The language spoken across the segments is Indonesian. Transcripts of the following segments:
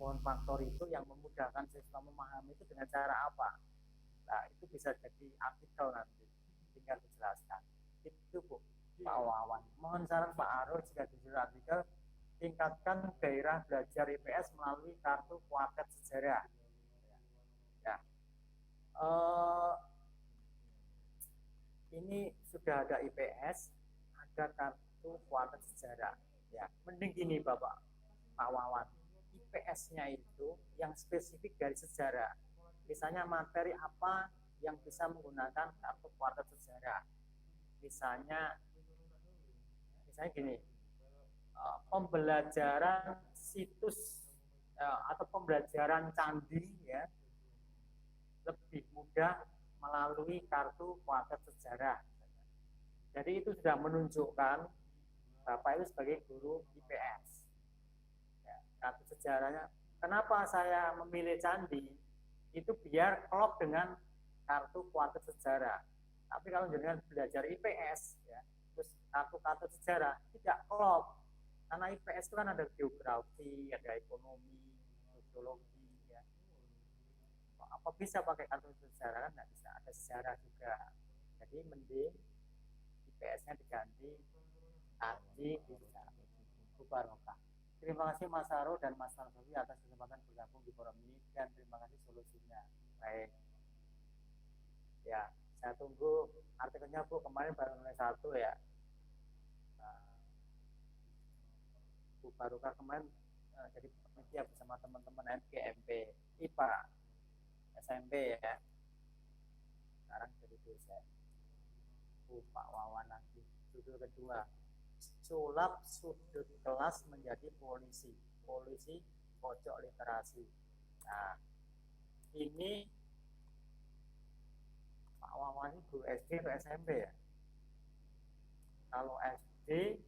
pohon faktor itu yang memudahkan siswa memahami itu dengan cara apa? Nah, itu bisa jadi artikel nanti, tinggal dijelaskan. Itu Bu, Pak Wawan. Mohon saran Pak Arul jika disuruh artikel, tingkatkan gairah belajar IPS melalui kartu kuartet sejarah. Ya. Ini sudah ada IPS, ada kartu kuartet sejarah. Ya, mending gini Bapak Pak Wawan, IPS-nya itu yang spesifik dari sejarah. Misalnya materi apa yang bisa menggunakan kartu kuartet sejarah. Misalnya gini, pembelajaran situs atau pembelajaran candi ya lebih mudah melalui kartu kuartet sejarah. Jadi itu sudah menunjukkan Bapak itu sebagai guru IPS. Ya, kartu sejarahnya. Kenapa saya memilih candi? Itu biar klop dengan kartu kuartet sejarah. Tapi kalau dengan belajar IPS, ya, terus kartu sejarah tidak klop. Karena IPS itu kan ada geografi, ada ekonomi, sosiologi, ya. Apa bisa pakai kartu sejarah kan nggak bisa, ada sejarah juga. Jadi mending IPS-nya diganti Aji bisa Barokah. Terima kasih Mas Aro dan Mas Tansofi atas kesempatan bergabung di forum ini dan terima kasih solusinya. Baik. Ya, saya tunggu artikelnya Bu, kemarin baru nulis 1 ya. Bu Barokah kemarin jadi panitia bersama teman-teman MG, MP, IPA, SMP ya. Sekarang jadi dosen. Bu Pak Wawan lagi. Judul kedua, sulap sudut kelas menjadi polisi pojok literasi. Nah, ini Pak Wawan ini guru SD atau SMP ya? Kalau SD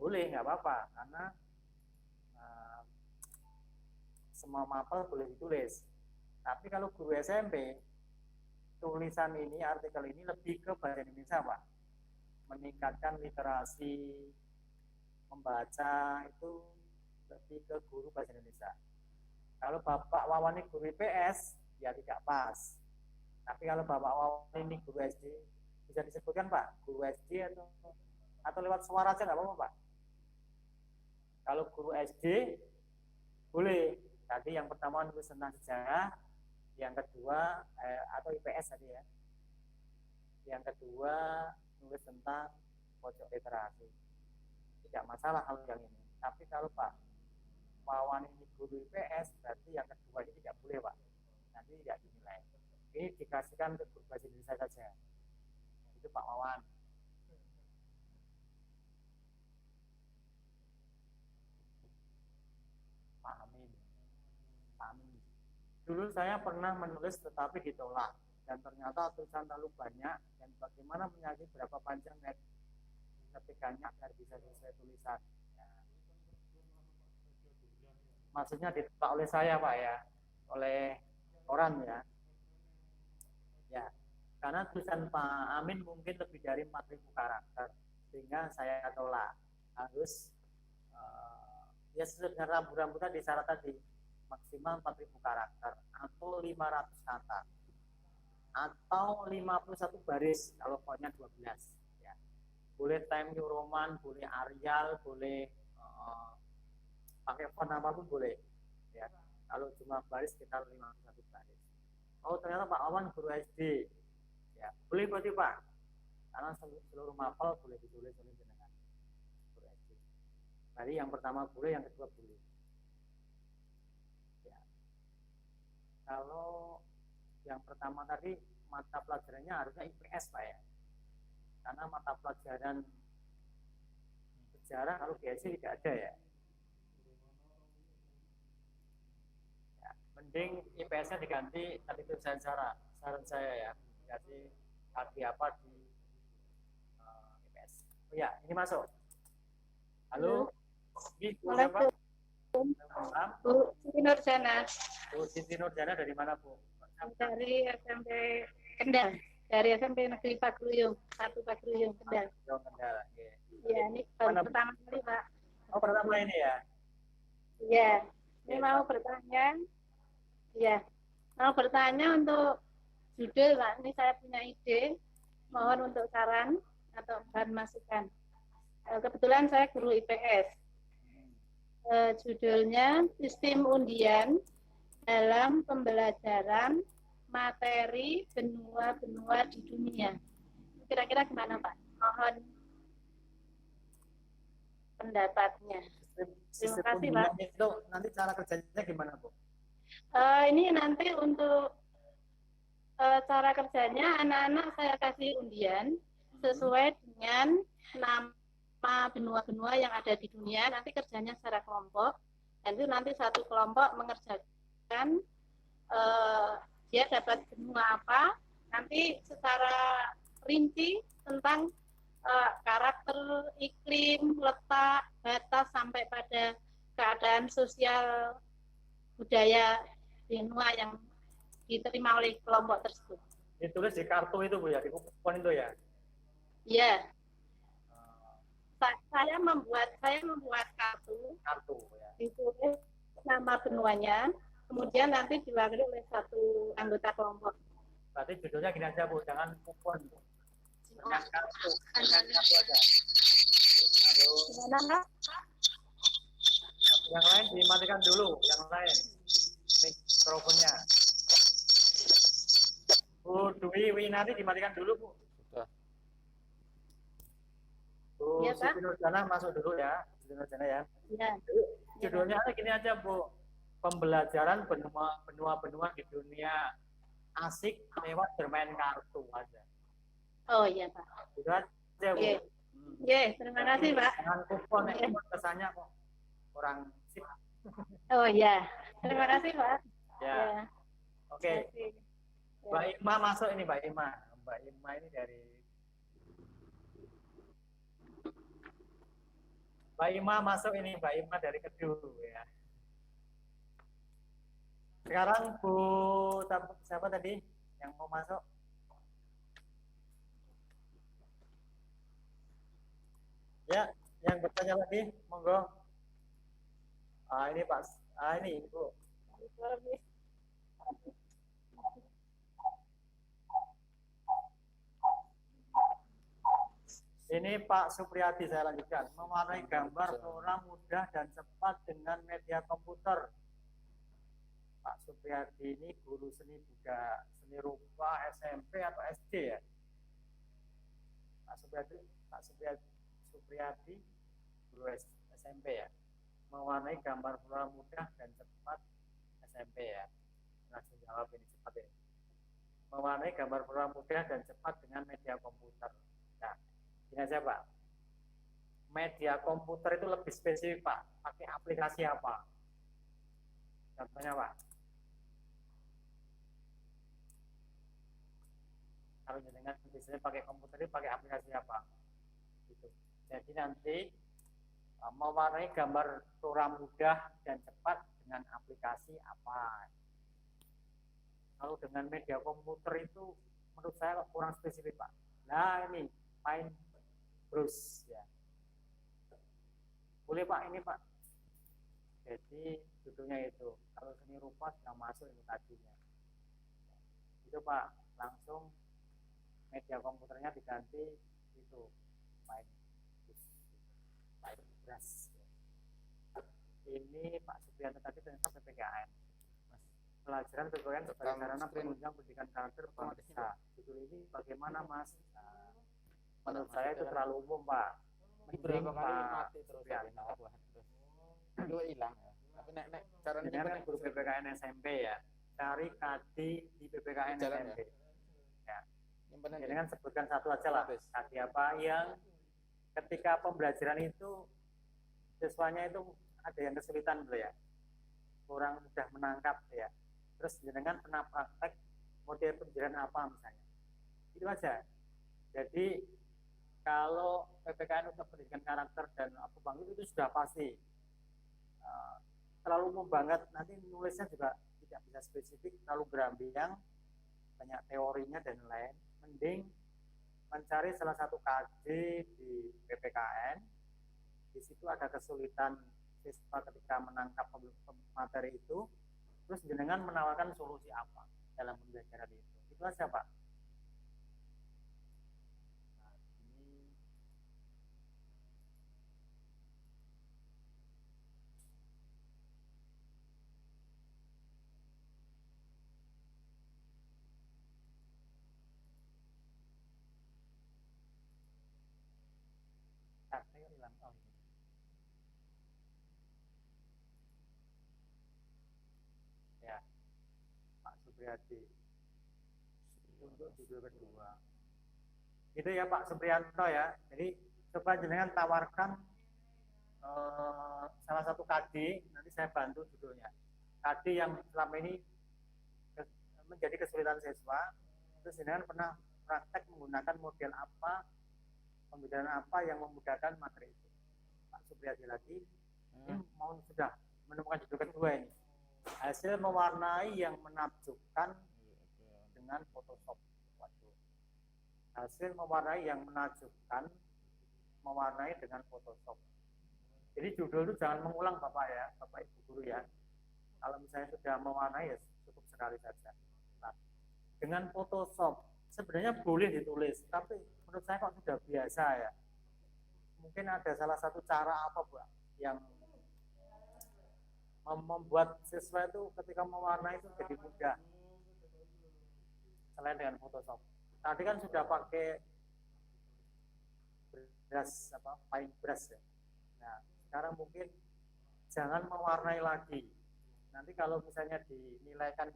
boleh, nggak apa-apa, karena semua mapel boleh ditulis. Tapi kalau guru SMP, tulisan ini, artikel ini lebih ke bahasa Indonesia Pak. Meningkatkan literasi, membaca, itu lebih ke guru bahasa Indonesia. Kalau Bapak Wawan ini guru IPS, ya tidak pas. Tapi kalau Bapak Wawan ini guru SD, bisa disebutkan Pak, guru SD atau lewat suara aja nggak apa-apa Pak. Kalau guru SD, boleh. Tadi yang pertama nulis tentang sejarah, yang kedua atau IPS tadi ya. Yang kedua nulis tentang pojok literasi. Tidak masalah kalau yang ini. Tapi kalau Pak Wawan ini guru IPS, berarti yang kedua ini tidak boleh Pak. Nanti tidak dinilai. Ini dikasihkan ke guru bahasa Indonesia saja. Itu Pak Wawan. Pak Amin. Dulu saya pernah menulis tetapi ditolak dan ternyata tulisan terlalu banyak dan bagaimana menyakiti berapa panjang ketikanya agar bisa selesai tulisan. Ya. Maksudnya ditolak oleh saya Pak ya, oleh orang ya. Ya, karena tulisan Pak Amin mungkin lebih dari 4.000 karakter sehingga saya tolak. Harus ya sesuai dengan rambu-rambu tadi, syarat tadi maksimal 4.000 karakter atau 500 kata atau 51 baris kalau fontnya 12 ya. Boleh Time New Roman, boleh Arial, boleh pakai font apapun boleh ya. Kalau cuma baris sekitar 51 baris. Oh ternyata Pak Awan guru SD ya, boleh berarti Pak, karena seluruh mapel boleh ditulis oleh jenengan guru SD. Jadi yang pertama boleh, yang kedua boleh. Kalau yang pertama tadi mata pelajarannya harusnya IPS Pak ya, karena mata pelajaran sejarah kalau GSI tidak ada ya. Ya mending IPS-nya diganti tadi itu saran saya ya, ganti apa di IPS. Oh ya, ini masuk. Halo, Halo. Pak. Bu Siti Nurjana. Bu Siti Nurjana dari mana Bu? Dari SMP Kendal. Dari SMP Negeri Paguyung, 1 Paguyung Kendal. Kendal. Iya, ini baru pertama kali Pak. Oh pertama ini ya? Iya. Ini mau bertanya, ya, mau bertanya untuk judul, Pak. Ini saya punya ide, mohon untuk saran atau bahan masukan. Kebetulan saya guru IPS. Judulnya Sistem Undian dalam Pembelajaran Materi Benua-benua di Dunia. Kira-kira gimana, Pak? Mohon pendapatnya. Terima kasih, Pak. Itu nanti cara kerjanya gimana, Bu? Ini nanti untuk cara kerjanya anak-anak saya kasih undian sesuai dengan nama benua-benua yang ada di dunia. Nanti kerjanya secara kelompok, dan itu nanti satu kelompok mengerjakan dia dapat benua apa, nanti secara rinci tentang karakter, iklim, letak, batas sampai pada keadaan sosial budaya benua yang diterima oleh kelompok tersebut. Ditulis di kartu itu, Bu, ya, di kupon itu ya? Iya. Saya membuat kartu ya. Ditulis nama benuanya, kemudian nanti diwakili oleh satu anggota kelompok. Berarti judulnya gini aja, Bu, jangan kupon, Bu. Dengan kartu aja. Lalu Gimana, Kak? yang lain dimatikan dulu, yang lain mikrofonnya. Bu Dwi Winati dimatikan dulu, Bu. Sudah. Bu Ya, Pak. Siti Nurjana masuk dulu ya, Siti Nurjana ya. Ya. Judulnya gini aja, Bu. Pembelajaran benua-benua di dunia asik lewat bermain kartu aja. Oh iya, Pak. Gitu aja, Bu. Oke. Oke, terima kasih, Pak. Jangan kupon, kesannya kok kurang sip. Oh iya, terima kasih, Pak. Ya. Oke. Terima kasih. Ya. Mbak Ima masuk ini, Mbak Ima. Mbak Ima ini dari Mbak Ima masuk ini, Mbak Ima dari Keduru ya. Sekarang Bu siapa tadi yang mau masuk? Ya, yang bertanya lagi, monggo. Ini Pak. Ini Bu. Ini Pak Supriyadi, saya lanjutkan. Mewarnai gambar flora mudah dan cepat dengan media komputer. Pak Supriyadi ini guru seni budaya, seni rupa SMP atau SD ya? Pak Supriyadi guru SMP ya? Mewarnai gambar flora mudah dan cepat SMP ya? Langsung jawab ini cepat ini. Mewarnai gambar flora mudah dan cepat dengan media komputer. Nah, ini aja Pak, media komputer itu lebih spesifik Pak, pakai aplikasi apa? Contohnya Pak, kalau jenengan biasanya pakai komputer itu pakai aplikasi apa? Gitu. Jadi nanti mewarnai gambar flora mudah dan cepat dengan aplikasi apa? Kalau dengan media komputer itu menurut saya kurang spesifik Pak. Nah ini main Bruce ya. Boleh Pak, ini Pak. Jadi judulnya itu. Kalau seni rupa sudah masuk itu tadinya. Itu Pak, langsung media komputernya diganti itu main Bruce. Ini Pak Supriyanto tadi ternyata PPKN. Pelajaran PPKN sebagai sarana penunjang pendidikan karakter bangsa. Judul ini bagaimana Mas? Menurut saya itu terlalu umum Pak. Mending Pak Supriyanto. Itu hilang ya. Tapi nek caranya Ini kan guru PPKN SMP ya. Cari KD di PPKN SMP. Ya. Jadi kan sebutkan satu aja lah. KD apa yang ketika pembelajaran itu siswanya itu ada yang kesulitan gitu ya. Kurang mudah menangkap ya. Terus dengan pernah praktek model pembelajaran apa misalnya. Itu aja. Jadi kalau PPKN untuk pendidikan karakter dan apa bang itu sudah pasti terlalu umum banget, nanti nulisnya juga tidak bisa spesifik, terlalu berambiang, banyak teorinya dan lain. Mending mencari salah satu KD di PPKN, di situ ada kesulitan siswa ketika menangkap materi itu, terus jenengan menawarkan solusi apa dalam pembelajaran itu. Itu aja Pak. Nah, ini saya hilang. Oh, ini. Ya, Pak Supriyadi. Untuk judul kedua. Gitu ya Pak Supriyanto ya. Jadi coba jenengan tawarkan salah satu KD, nanti saya bantu judulnya. KD yang selama ini menjadi kesulitan siswa, terus jenengan pernah praktek menggunakan model apa, pembelajaran apa yang memudahkan materi itu. Pak Supriyadi lagi, ini mau sudah menemukan judul kedua ini. Hasil mewarnai yang menakjubkan dengan Photoshop. Waduh. Hasil mewarnai yang menakjubkan, mewarnai dengan Photoshop. Jadi judul itu jangan mengulang Bapak ya, Bapak Ibu guru ya. Kalau misalnya sudah mewarnai ya cukup sekali saja. Nah, dengan Photoshop sebenarnya boleh ditulis, tapi menurut saya kok sudah biasa ya. Mungkin ada salah satu cara apa Pak yang membuat siswa itu ketika mewarnai itu jadi mudah selain dengan Photoshop. Tadi kan sudah pakai brush paintbrush ya. Nah, sekarang mungkin jangan mewarnai lagi. Nanti kalau misalnya dinilaikan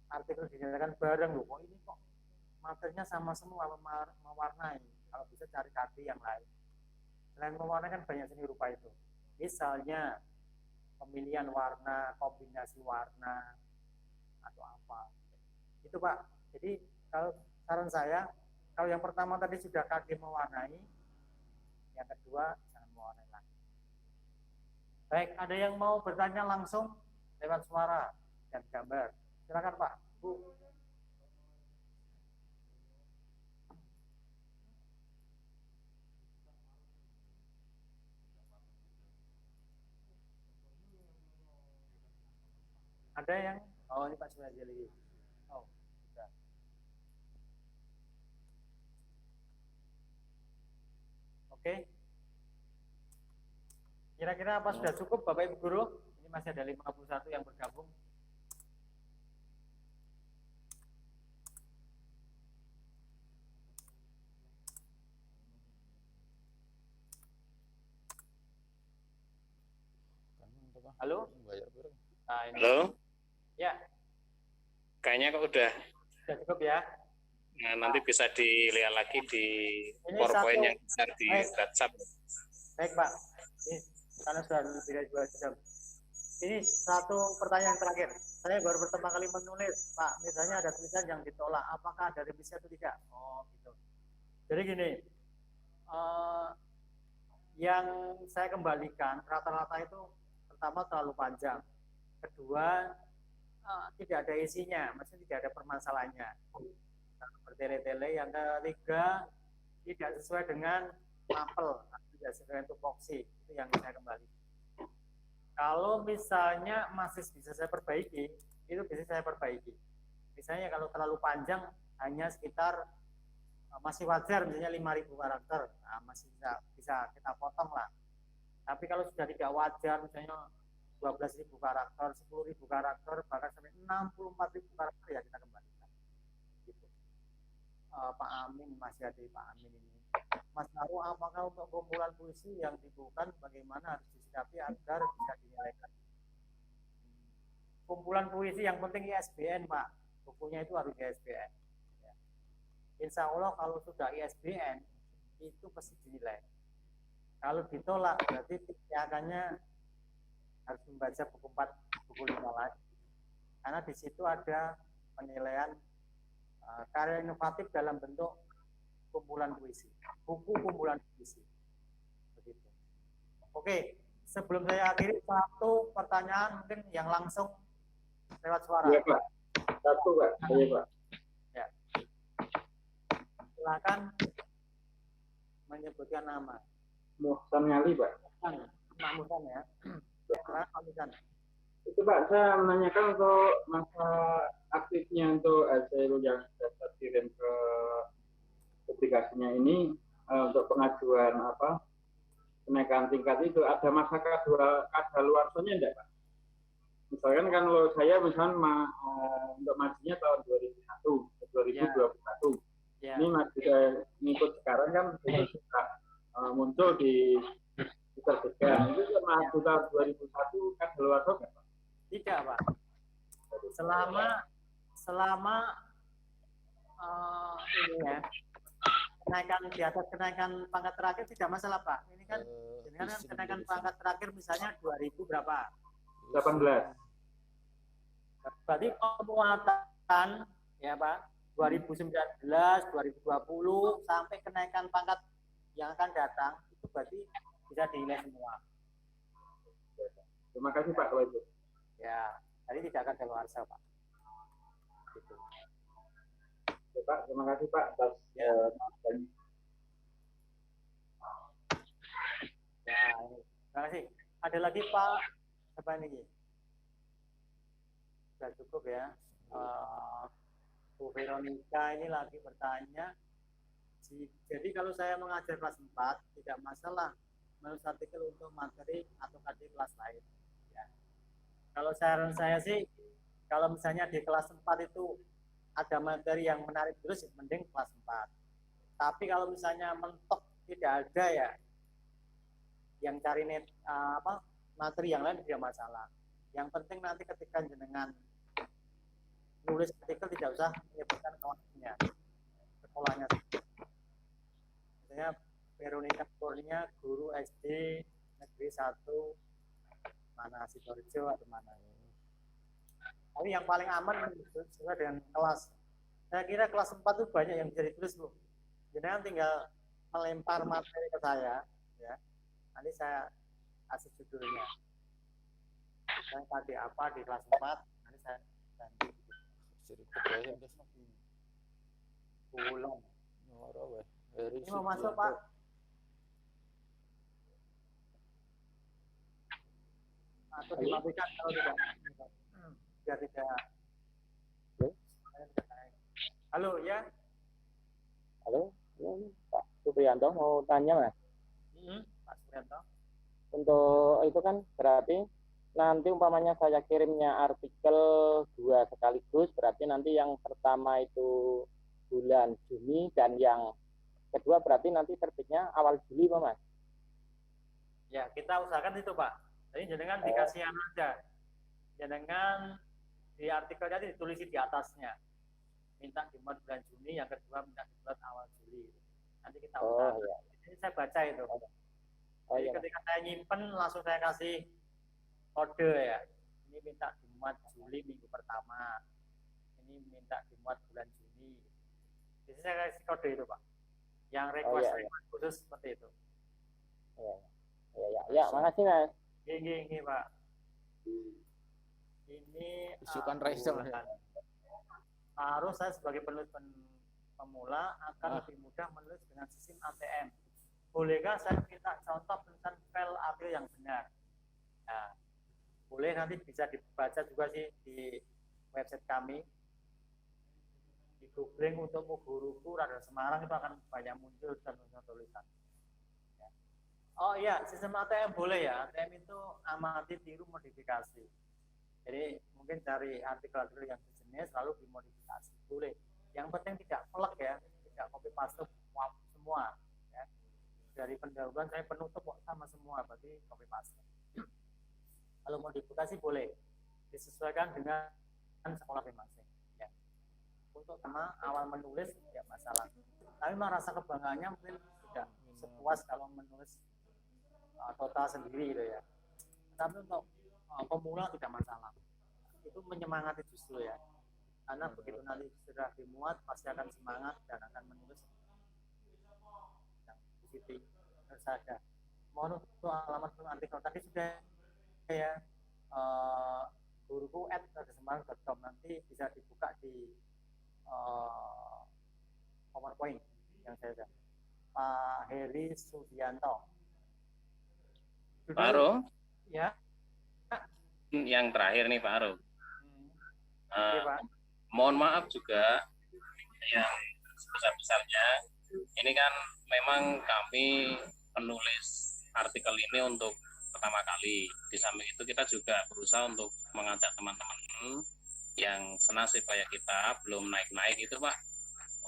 artikel dinilaikan bareng loh, kok ini kok materinya sama semua mewarnai. Kalau bisa cari KD yang lain. Selain mewarnai kan banyak seni rupa itu. Misalnya pemilihan warna, kombinasi warna atau apa. Itu Pak. Jadi kalau saran saya, kalau yang pertama tadi sudah KD mewarnai, yang kedua jangan mewarnai lagi. Baik, ada yang mau bertanya langsung lewat suara dan gambar. Silakan Pak, Bu. Ada yang, oh ini Pak Suryadi. Oh, sudah. Oke. Kira-kira apa sudah cukup Bapak Ibu Guru? Ini masih ada 51 yang bergabung. Halo? Nah, halo? Ya. Kayaknya kok udah cukup ya. Nah, nanti bisa dilihat lagi di PowerPoint yang besar di WhatsApp. Baik Pak, ini karena sudah lebih dari 2 jam. Ini satu pertanyaan terakhir. Saya baru pertama kali menulis, Pak. Misalnya ada tulisan yang ditolak, apakah ada revisi atau tidak? Oh gitu. Jadi gini, yang saya kembalikan rata-rata itu pertama terlalu panjang, kedua tidak ada isinya, maksudnya tidak ada permasalahannya, bertele-tele. Yang ketiga tidak sesuai dengan mapel, tidak sesuai dengan tupoksi. Itu yang saya kembali. Kalau misalnya masih bisa saya perbaiki, itu bisa saya perbaiki. Misalnya kalau terlalu panjang hanya sekitar masih wajar, misalnya 5.000 karakter, nah, masih bisa kita potong lah. Tapi kalau sudah tidak wajar, misalnya 12.000 karakter, 10.000 karakter, bahkan sampai 64.000 karakter, ya kita kembalikan. Gitu. Pak Amin, masih ada Pak Amin ini. Mas Naru, apakah untuk kumpulan puisi yang dibukukan bagaimana harus disikapi agar bisa dinilaikan? Kumpulan puisi yang penting ISBN Pak, bukunya itu harus ISBN. Ya. Insya Allah kalau sudah ISBN itu pasti dinilai. Kalau ditolak berarti tindakannya harus membaca buku 4, buku 5 lagi. Karena di situ ada penilaian karya inovatif dalam bentuk kumpulan puisi, buku kumpulan puisi. Begitu. Oke, sebelum saya akhiri, satu pertanyaan mungkin yang langsung lewat suara. Iya Pak, satu Pak, iya Pak. Ya. Silakan menyebutkan nama. Muhsan Ali Pak. Pak Muhsan ya. Pak Misan. Itu Pak, saya menanyakan untuk masa aktifnya untuk hasil yang sudah kirim ke aplikasinya ini untuk pengajuan kenaikan tingkat itu ada masa kadaluarsanya enggak Pak? Misalkan kan kalau saya untuk majunya tahun 2001, 2021. Ya. Ini masih ngikut sekarang kan itu sudah muncul di terbitkan. Itu maju tahun 2001 kadaluarsa enggak Pak? Tidak, Pak. Selama ini ya, kenaikan di atas kenaikan pangkat terakhir tidak masalah, Pak. Ini kan dengan kenaikan pangkat terakhir misalnya 2000 berapa? 18. Berarti penguatan ya, Pak, 2019, 2020 sampai kenaikan pangkat yang akan datang itu berarti bisa dinilai semua. Terima kasih Pak kalau itu. Ya, tadi tidak akan keluarsa, Pak. Gitu. Ya, Pak, terima kasih Pak atas ya, terima kasih. Ada lagi Pak, apa ini? Sudah cukup ya. Bu Veronica ini lagi bertanya. Jadi kalau saya mengajar kelas 4 tidak masalah menulis artikel untuk materi atau KD kelas lain. Ya. Kalau saran saya sih, kalau misalnya di kelas 4 itu ada materi yang menarik terus, mending kelas 4. Tapi kalau misalnya mentok tidak ada ya, yang cari materi yang lain tidak masalah. Yang penting nanti ketika jenengan nulis artikel tidak usah menyebutkan kawannya, sekolahnya. Misalnya Veronica Kurnia, guru SD negeri 1 mana Sidoarjo atau mana. Tapi yang paling aman sesuai dengan kelas. Saya kira kelas 4 itu banyak yang bisa ditulis, Bu. Jangan tinggal melempar materi ke saya, ya. Nanti saya kasih judulnya. Saya tadi apa di kelas 4, nanti saya ganti. Pulang. Ini mau masuk, Pak. Atau dimatikan kalau tidak. Biar tidak. Halo, ya. Halo, Pak Supriyanto mau tanya, Mas. Pak Supriyanto. Untuk itu kan berarti nanti umpamanya saya kirimnya artikel 2 sekaligus, berarti nanti yang pertama itu bulan Juni dan yang kedua berarti nanti terbitnya awal Juli, Pak Mas? Ya, kita usahakan itu, Pak. Jadi jangan dikasih aja. Jangan di artikelnya ditulis di atasnya. Minta dimuat bulan Juni, yang kedua minta dimuat awal Juli. Nanti kita usahakan. Iya. Ini saya baca itu. Jadi ketika saya nyimpen, langsung saya kasih kode ya. Ini minta dimuat Juli minggu pertama. Ini minta dimuat bulan Juni. Jadi saya kasih kode itu, Pak. Yang request khusus seperti itu. Ya, makasih Mas. Ini Pak. Ini isukan Raiso. Harus saya sebagai penulis pemula akan lebih mudah menulis dengan sistem ATM. Bolehkah saya minta contoh penulisan file artikel yang benar? Nah, boleh, nanti bisa dibaca juga sih di website kami. Di googling untuk guruku Radar Semarang itu akan banyak muncul tulisan. Ya. Oh iya, sistem ATM boleh ya. ATM itu amati, tiru, modifikasi. Jadi mungkin cari artikel-artikel yang sejenis lalu dimodifikasi. Boleh. Yang penting tidak plek ya, tidak copy paste semua. Ya. Dari pendahuluan saya penutup kok sama semua, berarti copy paste. Kalau modifikasi boleh disesuaikan dengan sekolah masing-masing. Ya. Untuk sama awal menulis tidak masalah. Tapi merasa kebanggaannya mungkin tidak sepuas kalau menulis total sendiri gitu ya. Tapi untuk pemula tidak masalah. Itu menyemangati justru ya. Karena begitu nanti sudah dimuat pasti akan semangat dan akan menulis yang positif. Saja. Mohon untuk alamat artikel tadi sudah ya. Guruku @semarang.com nanti bisa dibuka di PowerPoint yang saya ada. Pak Heri Sudianto. Halo. Ya. yang terakhir nih Pak Arum. Oke, Pak. Mohon maaf juga yang sebesar-besarnya. Ini kan memang kami penulis artikel ini untuk pertama kali. Di samping itu kita juga berusaha untuk mengajak teman-teman yang senasib kayak kita belum naik-naik itu Pak,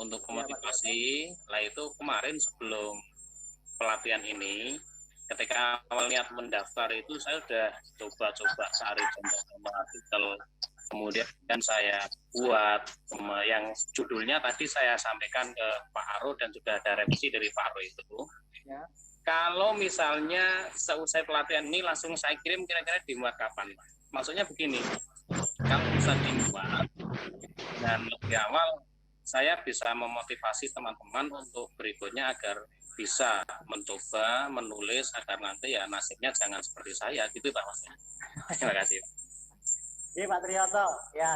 untuk memotivasi. Lah itu kemarin sebelum pelatihan ini, ketika awal niat mendaftar itu saya sudah coba-coba cari contoh-contoh artikel, kemudian saya buat yang judulnya tadi saya sampaikan ke Pak Aro dan juga ada revisi dari Pak Aro itu. Ya. Kalau misalnya seusai pelatihan ini langsung saya kirim, kira-kira dimuat kapan? Maksudnya begini, kalau bisa dimuat dan lebih awal, saya bisa memotivasi teman-teman untuk berikutnya agar bisa mencoba menulis agar nanti ya nasibnya jangan seperti saya gitu Pak Mas. Terima kasih. Oke Pak Triyoto, ya